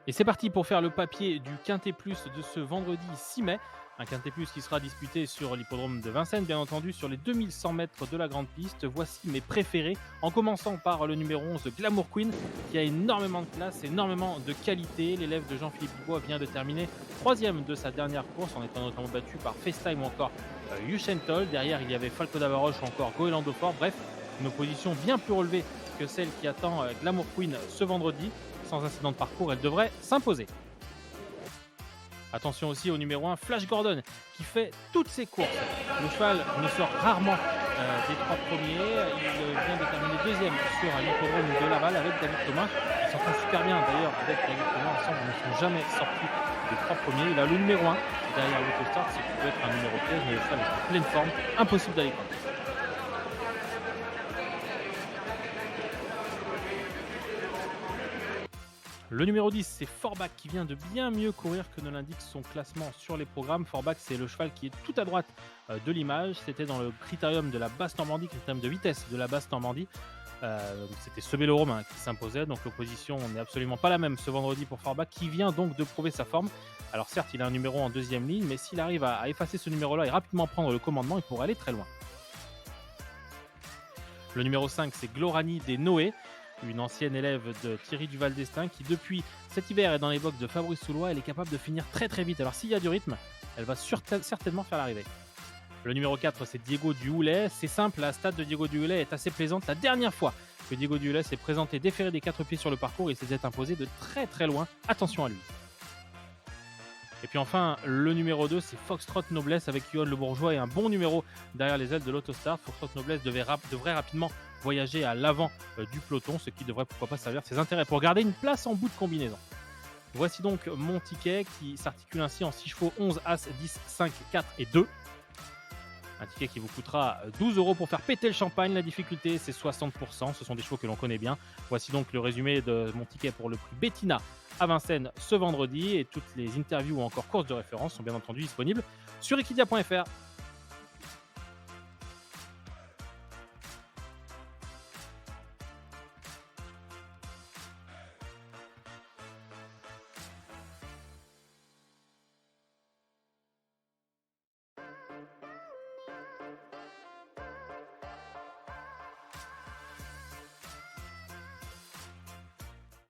Et c'est parti pour faire le papier du Quintet Plus de ce vendredi 6 mai. Un Quintet Plus qui sera disputé sur l'hippodrome de Vincennes, bien entendu, sur les 2100 mètres de la grande piste. Voici mes préférés, en commençant par le numéro 11, Glamour Queen, qui a énormément de classe, énormément de qualité. L'élève de Jean-Philippe Dubois vient de terminer troisième de sa dernière course, en étant notamment battu par FaceTime ou encore Usain Toll. Derrière, il y avait Falco d'Avaroche ou encore Goélando Fort. Bref, une opposition bien plus relevée que celle qui attend Glamour Queen ce vendredi. Sans incident de parcours, elle devrait s'imposer. Attention aussi au numéro 1, Flash Gordon, qui fait toutes ses courses. Le cheval ne sort rarement des trois premiers. Il vient de terminer deuxième sur l'hippodrome de Laval avec David Thomas. Ils s'entendent super bien d'ailleurs avec David Thomas. Ensemble, ils ne sont jamais sortis des trois premiers. Il a le numéro 1 derrière l'autostart, ce qui peut être un numéro piège, mais le cheval est en pleine forme. Impossible d'aller contre. Le numéro 10, c'est Forbach qui vient de bien mieux courir que ne l'indique son classement sur les programmes. Forbach, c'est le cheval qui est tout à droite de l'image. C'était dans le critérium de la Basse-Normandie, critérium de vitesse de la Basse-Normandie. C'était ce Romain qui s'imposait. Donc l'opposition n'est absolument pas la même ce vendredi pour Forbach, qui vient donc de prouver sa forme. Alors certes, il a un numéro en deuxième ligne, mais s'il arrive à effacer ce numéro-là et rapidement prendre le commandement, il pourrait aller très loin. Le numéro 5, c'est Glorani des Noé, une ancienne élève de Thierry Duval d'Estaing qui depuis cet hiver est dans les box de Fabrice Soulois. Elle est capable de finir très très vite. Alors s'il y a du rythme, elle va certainement faire l'arrivée. Le numéro 4, c'est Diego Duhoulet. C'est simple, la stat de Diego Duhoulet est assez plaisante. La dernière fois que Diego Duhoulet s'est présenté déféré des 4 pieds sur le parcours, il s'était imposé de très très loin. Attention à lui. Et puis enfin, le numéro 2, c'est Foxtrot Noblesse avec Yoann Le Bourgeois et un bon numéro derrière les ailes de l'Autostart. Foxtrot Noblesse devrait rapidement voyager à l'avant du peloton, ce qui devrait pourquoi pas servir ses intérêts pour garder une place en bout de combinaison. Voici donc mon ticket qui s'articule ainsi en 6 chevaux 11, As, 10, 5, 4 et 2. Un ticket qui vous coûtera 12 € pour faire péter le champagne. La difficulté, c'est 60%. Ce sont des chevaux que l'on connaît bien. Voici donc le résumé de mon ticket pour le prix Bettina à Vincennes ce vendredi. Et toutes les interviews ou encore courses de référence sont bien entendu disponibles sur equidia.fr.